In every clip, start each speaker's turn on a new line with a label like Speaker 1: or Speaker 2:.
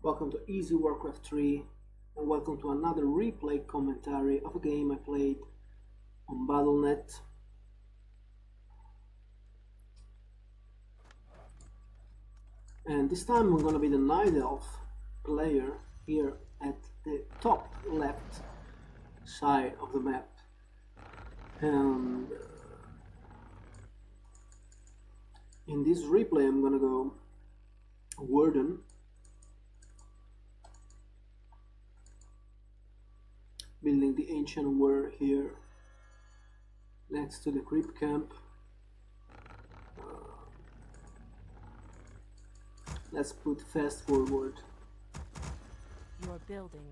Speaker 1: Welcome to Easywarcraft3 and welcome to another replay commentary of a game I played on Battle Net. And this time I'm gonna be the Night Elf player here at the top left side of the map. And in this replay I'm gonna go Warden, building the ancient war here next to the creep camp. Let's put fast forward.
Speaker 2: Your building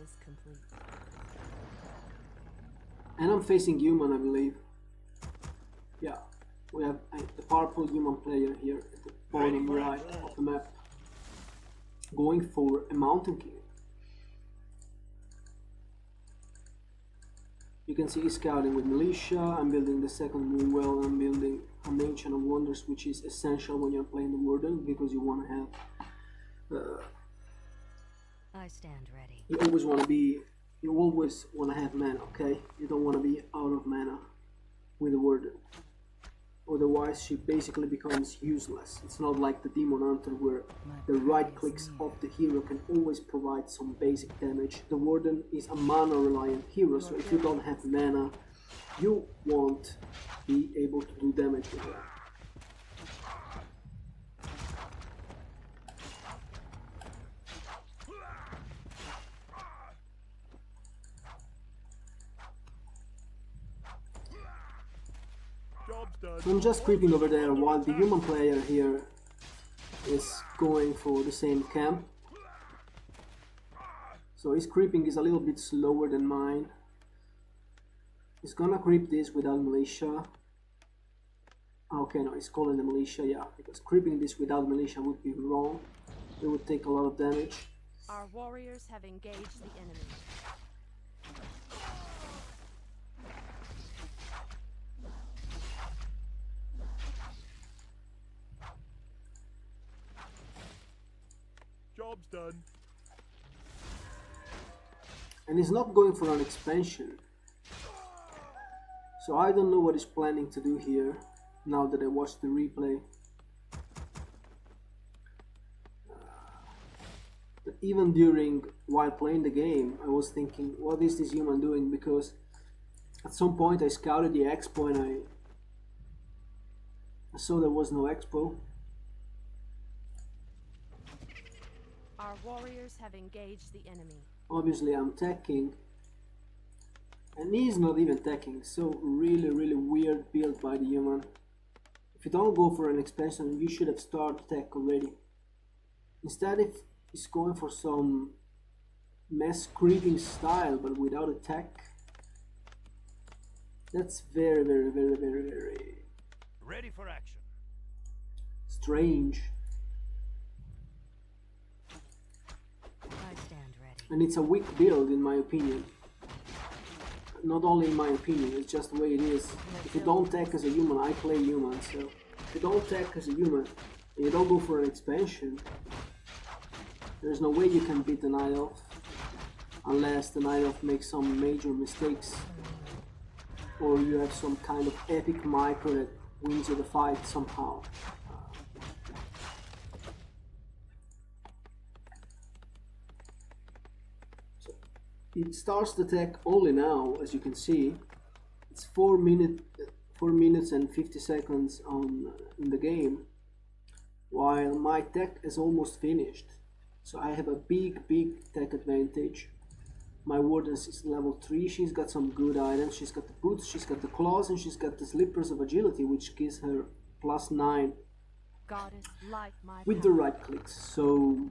Speaker 2: is complete.
Speaker 1: And I'm facing human, I believe. Yeah, we have a powerful human player here at the bottom right of the map, going for a mountain king. You can see he's scouting with militia. I'm building the second moon well. I'm building an ancient of wonders, which is essential when you're playing the warden because you want to have.
Speaker 2: I stand ready.
Speaker 1: You always want to have mana. Okay, you don't want to be out of mana with the warden. Otherwise, she basically becomes useless. It's not like the demon hunter where the right clicks of the hero can always provide some basic damage. The warden is a mana reliant hero, so if you don't have mana, you won't be able to do damage with her. So I'm just creeping over there while the human player here is going for the same camp. So his creeping is a little bit slower than mine. He's gonna creep this without militia. Okay, no, he's calling the militia, yeah, because creeping this without militia would be wrong. It would take a lot of damage.
Speaker 2: Our warriors have engaged the enemy.
Speaker 3: Job's done.
Speaker 1: And he's not going for an expansion. So I don't know what he's planning to do here, now that I watched the replay. But even while playing the game, I was thinking, what is this human doing? Because at some point I scouted the expo and I saw there was no expo.
Speaker 2: Our warriors have engaged the enemy.
Speaker 1: Obviously I'm teching, and he's not even teching, so really weird build by the human. If you don't go for an expansion, you should have started tech already. Instead, if he's going for some mass creeping style but without a tech, that's very
Speaker 3: Ready for action.
Speaker 1: strange.
Speaker 2: I stand ready.
Speaker 1: And it's a weak build in my opinion. Not only in my opinion, it's just the way it is. If you don't tech as a human, I play human, so if you don't tech as a human and you don't go for an expansion, there's no way you can beat the Night Elf unless the Night Elf makes some major mistakes or you have some kind of epic micro that wins you the fight somehow. It starts the tech only now, as you can see. It's 4 minutes and 50 seconds in the game, while my tech is almost finished. So I have a big tech advantage. My warden is level 3, she's got some good items. She's got the boots, she's got the claws, and she's got the slippers of agility, which gives her +9
Speaker 2: Goddess, like my
Speaker 1: with the right clicks. So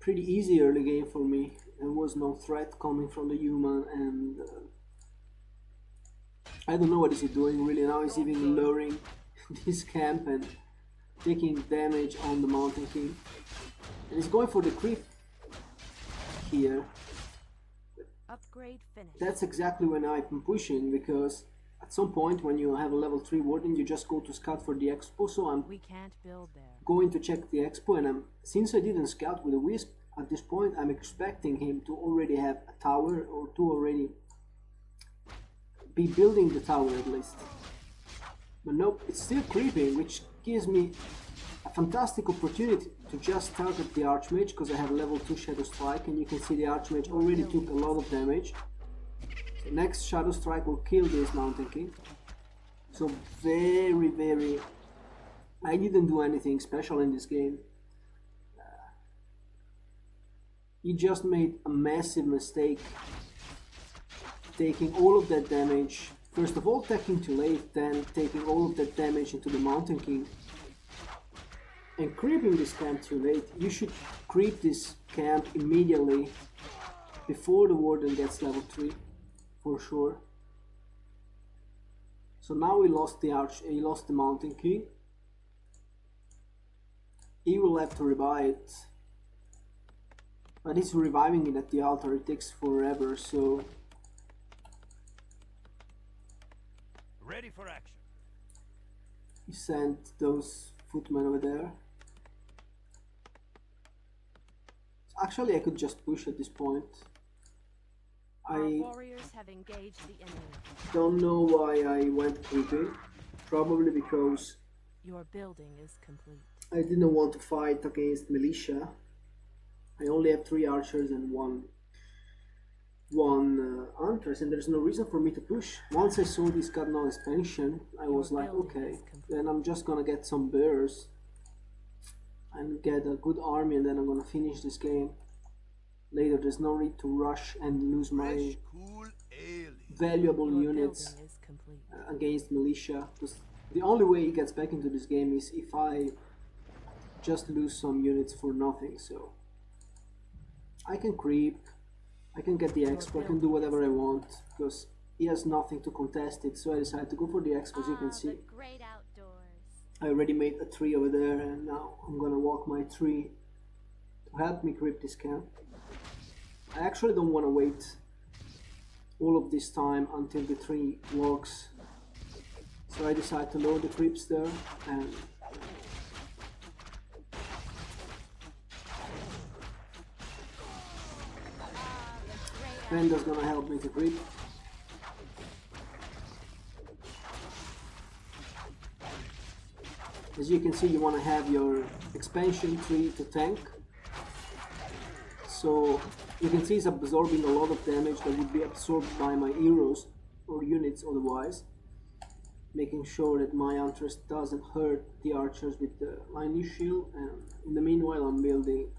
Speaker 1: pretty easy early game for me. There was no threat coming from the human, and I don't know what is he doing really now. He's even luring this camp and taking damage on the Mountain King, and he's going for the creep here.
Speaker 2: upgrade finished.
Speaker 1: That's exactly when I'm pushing, because at some point when you have a level 3 warden, you just go to scout for the expo. So I'm
Speaker 2: We can't build there.
Speaker 1: going to check the expo, and since I didn't scout with a wisp at this point, I'm expecting him to already have a tower, or to already be building the tower at least. But nope, it's still creeping, which gives me a fantastic opportunity to just target the Archmage, because I have level 2 Shadow Strike, and you can see the Archmage already took a lot of damage. So next Shadow Strike will kill this Mountain King. So very... I didn't do anything special in this game. He just made a massive mistake, taking all of that damage. First of all, attacking too late, then taking all of that damage into the Mountain King. And creeping this camp too late. You should creep this camp immediately before the Warden gets level 3, for sure. So now he lost the Mountain King. He will have to revive it. But he's reviving it at the altar, it takes forever, so...
Speaker 3: Ready for action.
Speaker 1: He sent those footmen over there. Actually, I could just push at this point.
Speaker 2: Our
Speaker 1: I
Speaker 2: warriors have engaged the enemy.
Speaker 1: don't know why I went creeping. Probably because
Speaker 2: Your building is complete.
Speaker 1: I didn't want to fight against militia. I only have 3 archers and one hunters, and there's no reason for me to push. Once I saw this got no expansion, I was like, okay, then I'm just gonna get some bears and get a good army, and then I'm gonna finish this game. Later, there's no need to rush and lose my
Speaker 3: Fresh, cool ale.
Speaker 1: valuable
Speaker 2: Your
Speaker 1: units
Speaker 2: building is complete.
Speaker 1: against militia. Because the only way he gets back into this game is if I just lose some units for nothing. So I can creep, I can get the expo, I can do whatever I want, because he has nothing to contest it. So I decided to go for the expo. As you can see,
Speaker 2: The great outdoors.
Speaker 1: I already made a tree over there, and now I'm gonna walk my tree to help me creep this camp. I actually don't want to wait all of this time until the tree walks, so I decided to load the creeps there, and Penda's gonna help me to creep. As you can see, you want to have your expansion tree to tank. So you can see it's absorbing a lot of damage that would be absorbed by my heroes or units otherwise, making sure that my Huntress doesn't hurt the archers with the lightning shield. And in the meanwhile, I'm building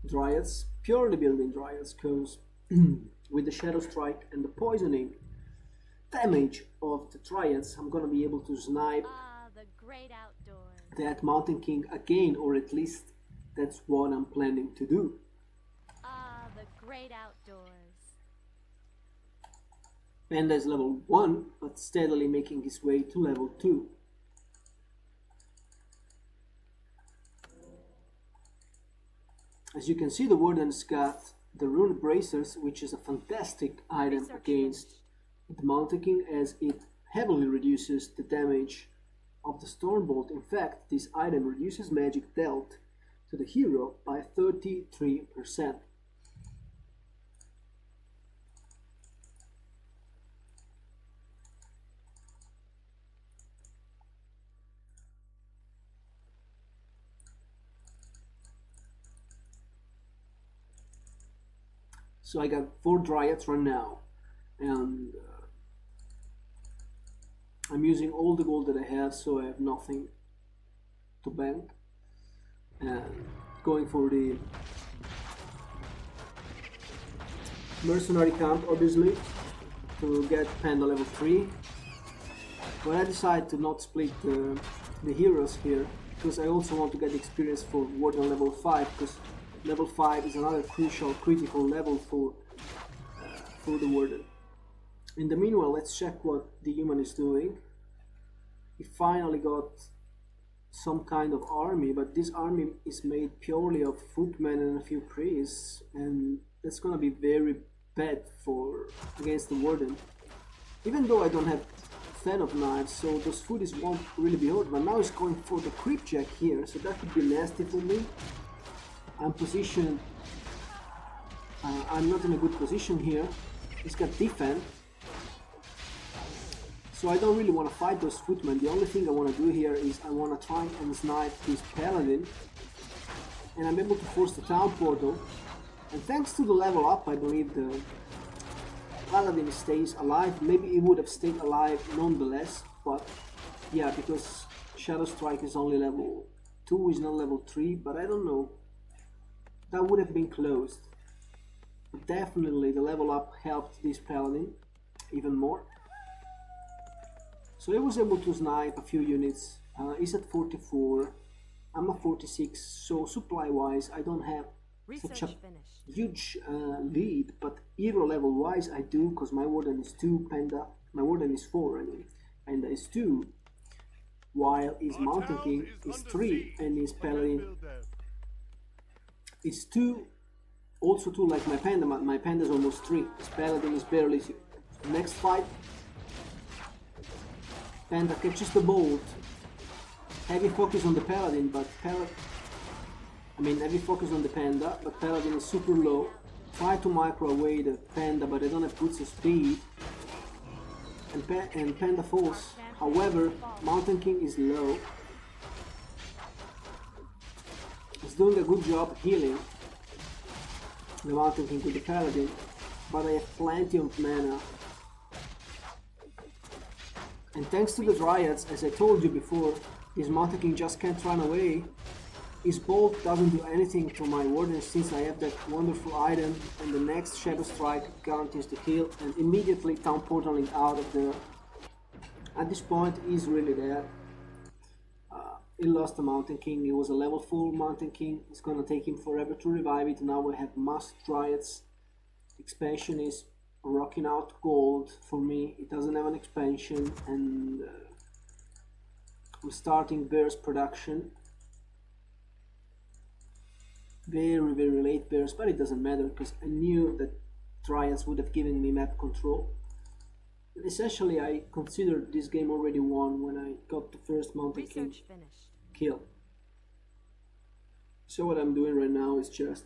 Speaker 1: Dryads, purely building Dryads, because with the Shadow Strike and the poisoning damage of the Dryads, I'm gonna be able to snipe
Speaker 2: The great outdoors.
Speaker 1: that Mountain King again, or at least that's what I'm planning to do.
Speaker 2: The great outdoors.
Speaker 1: Panda is level 1, but steadily making his way to level 2. As you can see, the Warden's got the Rune Bracers, which is a fantastic item
Speaker 2: Research
Speaker 1: against the Mountain King, as it heavily reduces the damage of the Stormbolt. In fact, this item reduces magic dealt to the hero by 33%. So I got 4 Dryads right now, and I'm using all the gold that I have, so I have nothing to bank, and going for the mercenary camp, obviously, to get Panda level 3. But I decided to not split the heroes here, because I also want to get experience for Warden level 5, because level 5 is another critical level for the Warden. In the meanwhile, let's check what the human is doing. He finally got some kind of army, but this army is made purely of footmen and a few priests, and that's gonna be very bad against the Warden. Even though I don't have fan of knives, so those foodies won't really be hurt. But now he's going for the creep jack here, so that could be nasty for me. I'm positioned. I'm not in a good position here. He's got defend. So I don't really want to fight those footmen. The only thing I want to do here is I want to try and snipe this paladin. And I'm able to force the town portal. And thanks to the level up, I believe the paladin stays alive. Maybe he would have stayed alive nonetheless. But yeah, because Shadow Strike is only level 2, is not level 3. But I don't know. That would have been closed. But definitely the level up helped this paladin even more. So I was able to snipe a few units. He's at 44, I'm at 46, so supply wise I don't have such a huge lead, but hero level wise I do, because my Warden is 2, my Warden is 4 anyway, Panda is 2, while his Mountain King is 3 and his Paladin is 2, also 2 like my Panda, but my Panda is almost 3, his Paladin is barely 2. Next fight, Panda catches the bolt. Heavy focus on the Paladin, but heavy focus on the Panda, but Paladin is super low. Try to micro away the Panda, but I don't have boots of speed. And Panda falls. However, Mountain King is low. He's doing a good job healing the Mountain King with the Paladin, but I have plenty of mana. And thanks to the Dryads, as I told you before, his Mountain King just can't run away. His bolt doesn't do anything to my Warden since I have that wonderful item, and the next Shadow Strike guarantees the kill, and immediately town portaling out of there. At this point, he's really dead. He lost the Mountain King. He was a level 4 Mountain King. It's gonna take him forever to revive it. Now we have Masked Dryads. Expansion is rocking out gold for me. It doesn't have an expansion, and I'm starting Bears production. Very late Bears, but it doesn't matter because I knew that Dryads would have given me map control. And essentially, I considered this game already won when I got the first Mountain King kill. So what I'm doing right now is just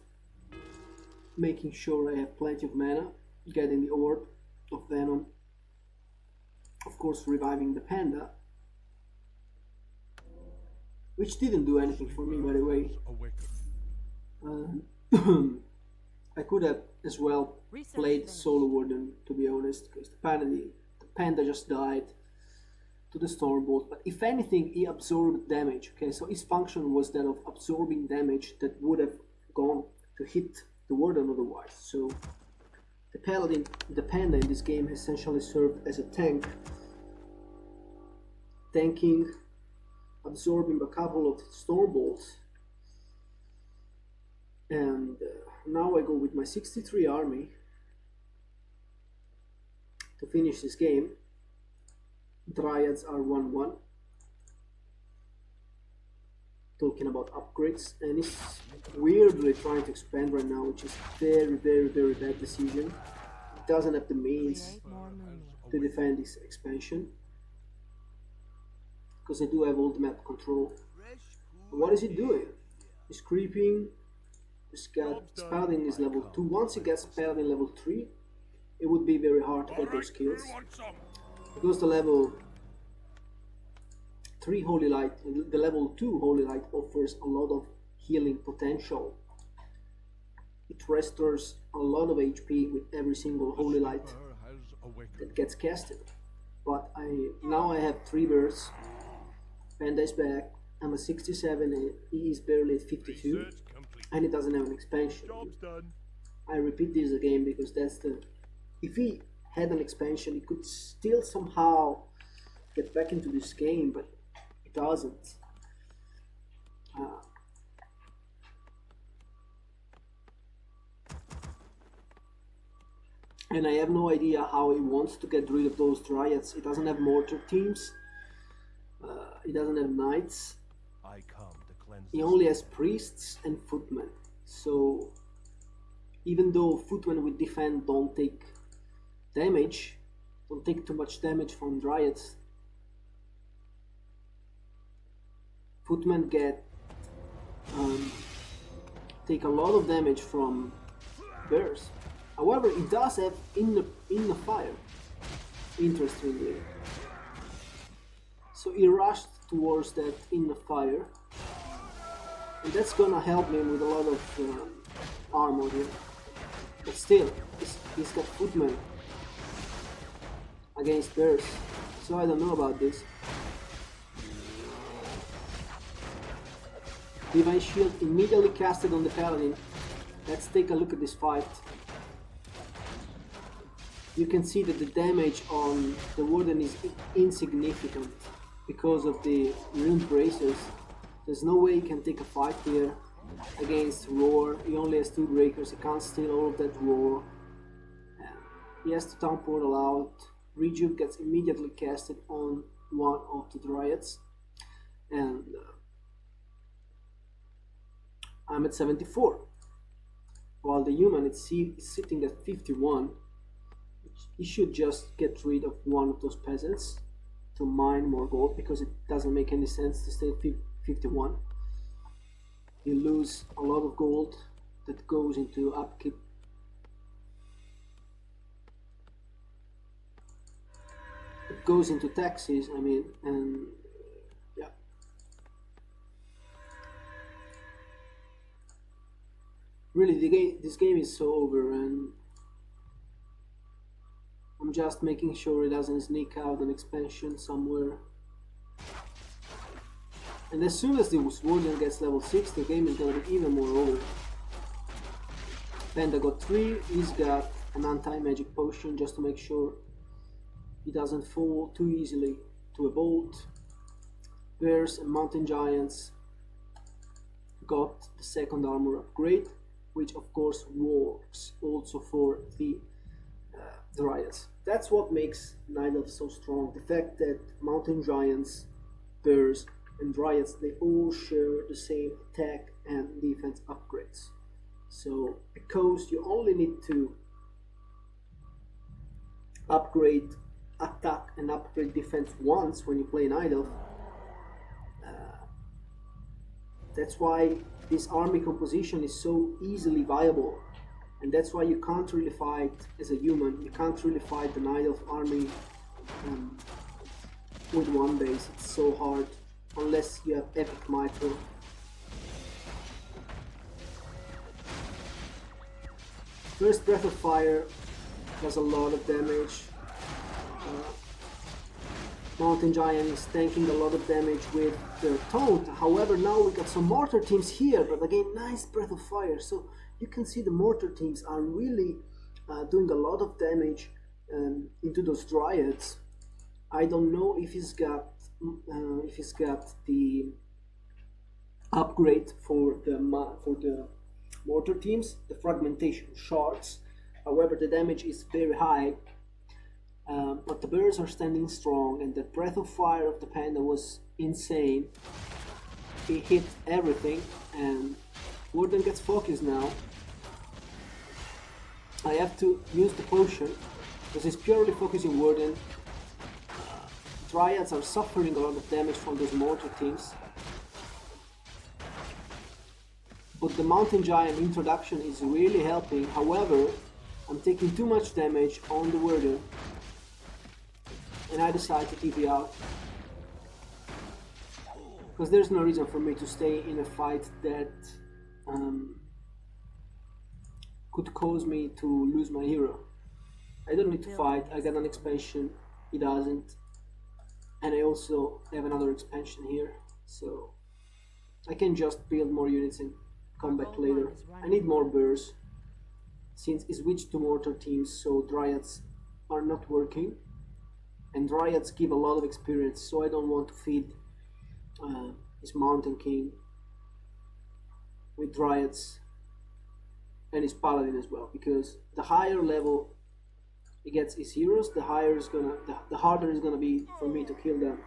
Speaker 1: making sure I have plenty of mana, getting the orb of Venom, of course reviving the Panda, which didn't do anything for me, by the way. I could have as well played Solo Warden, to be honest, because the Panda just died to the Stormbolt, but if anything he absorbed damage, okay, so his function was that of absorbing damage that would have gone to hit the Warden otherwise. So the Panda in this game essentially served as a tank, tanking, absorbing a couple of Stormbolts, and now I go with my 63 army to finish this game. Dryads are 1-1. Talking about upgrades, and he's weirdly trying to expand right now, which is very bad decision. He doesn't have the means to defend this expansion, because I do have old map control. And what is he doing? He's creeping. His Paladin is level 2. Once he gets Paladin level 3, it would be very hard to get those kills. Because the level 3 Holy Light, the level 2 Holy Light offers a lot of healing potential. It restores a lot of HP with every single Holy Light that gets casted. But now I have 3 birds. Panda is back. I'm at 67 and he is barely at 52. And it doesn't have an expansion. I repeat this again because that's the... If he had an expansion, he could still somehow get back into this game, but it doesn't. And I have no idea how he wants to get rid of those Dryads. He doesn't have mortar teams. He doesn't have knights. He only has priests and footmen. So even though footmen with defend don't take damage, don't take too much damage from Dryads. Footmen take a lot of damage from bears. However, it does have inner fire, interestingly. So he rushed towards that inner fire, and that's gonna help him with a lot of armor here. But still, he's got footmen against bears, so I don't know about this. Divine Shield immediately casted on the Paladin. Let's take a look at this fight. You can see that the damage on the Warden is insignificant because of the ruined braces. There's no way he can take a fight here against Roar. He only has 2 breakers, he can't steal all of that Roar. He has to Town Portal out. Rejuve gets immediately casted on one of the Dryads. And I'm at 74. While the human is sitting at 51. He should just get rid of one of those peasants to mine more gold, because it doesn't make any sense to stay at 51. You lose a lot of gold that goes into upkeep. It goes into taxes, I mean, and yeah. Really, this game is so over, and I'm just making sure it doesn't sneak out an expansion somewhere. And as soon as the Warden gets level 6, the game is gonna be even more over. Panda got 3, he's got an anti-magic potion just to make sure he doesn't fall too easily to a bolt. Bears and Mountain Giants got the second armor upgrade, which of course works also for the Dryads. That's what makes Night Elves so strong. The fact that Mountain Giants, Bears, and Dryads, they all share the same attack and defense upgrades. So because you only need to upgrade attack and upgrade defense once when you play Night Elf, that's why this army composition is so easily viable. And that's why you can't really fight as a human. You can't really fight the Night Elf army with one base. It's so hard unless you have Epic Mithril. First Breath of Fire does a lot of damage. Mountain Giant is tanking a lot of damage with their Taunt. However, now we got some Mortar teams here, but again, nice Breath of Fire. So you can see the Mortar teams are really doing a lot of damage into those Dryads. I don't know if he's got the upgrade for the Mortar teams, the Fragmentation Shards. However, the damage is very high. But the Bears are standing strong, and the Breath of Fire of the Panda was insane. He hit everything, and Warden gets focused now. I have to use the potion because it's purely focusing Warden. Dryads are suffering a lot of damage from those Mortar teams. But the Mountain Giant introduction is really helping. However, I'm taking too much damage on the Warden, and I decide to TP out. Because there's no reason for me to stay in a fight that could cause me to lose my hero. I don't need to fight, I got an expansion, he doesn't. And I also have another expansion here, so I can just build more units and come back later. I need more Bears, since he switched to Mortar teams, so Dryads are not working. And Dryads give a lot of experience, so I don't want to feed his Mountain King with Dryads and his Paladin as well, because the higher level he gets his heroes, the harder it's gonna be for me to kill them.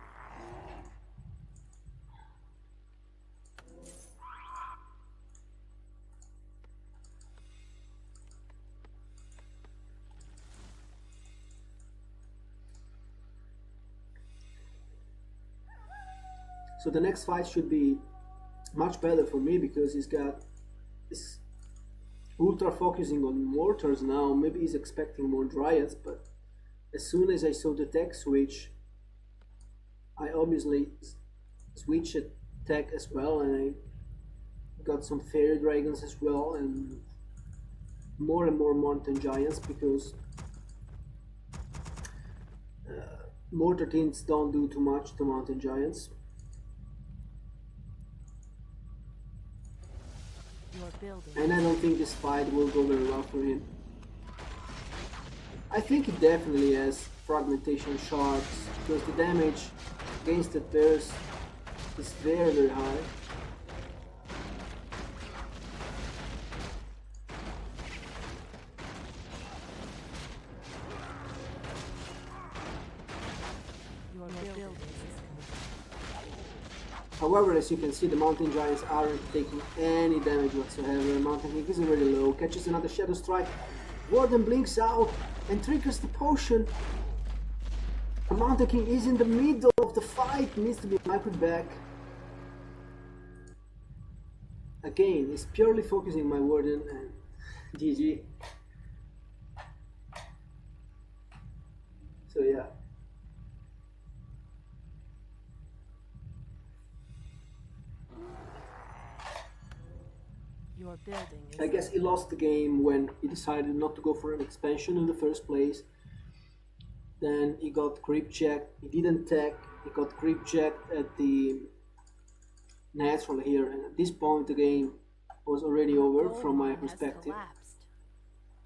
Speaker 1: So the next fight should be much better for me because he's ultra focusing on mortars now. Maybe he's expecting more dryads, but as soon as I saw the tech switch, I obviously switched tech as well, and I got some fairy dragons as well, and more mountain giants, because mortar teams don't do too much to mountain giants. And I don't think this fight will go very well for him. I think he definitely has fragmentation shards, because the damage against the bears is very high. However, as you can see, the mountain giants aren't taking any damage whatsoever. Mountain King is already low, catches another shadow strike. Warden blinks out and triggers the potion. The Mountain King is in the middle of the fight, needs to be microed back. Again, he's purely focusing my Warden, and GG. So yeah.
Speaker 2: Your building is
Speaker 1: I guess he lost the game when he decided not to go for an expansion in the first place. Then he got creep checked, he didn't tech, he got creep checked at the natural here, and at this point the game was already over from my perspective.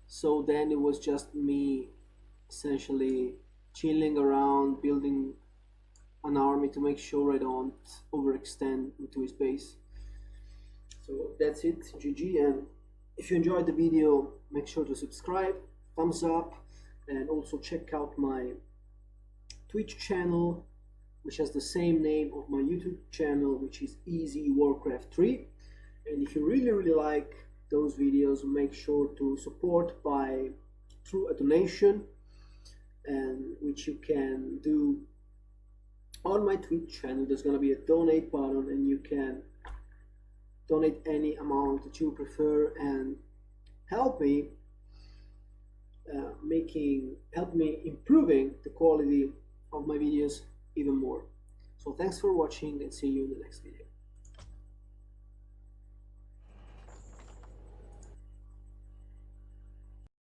Speaker 1: So then it was just me essentially chilling around, building an army to make sure I don't overextend into his base. So that's it, GG, and if you enjoyed the video, make sure to subscribe, thumbs up, and also check out my Twitch channel, which has the same name of my YouTube channel, which is Easywarcraft3. And if you really like those videos, make sure to support through a donation, and which you can do on my Twitch channel. There's going to be a donate button, and you can donate any amount that you prefer and help me improving the quality of my videos even more. So thanks for watching, and see you in the next video.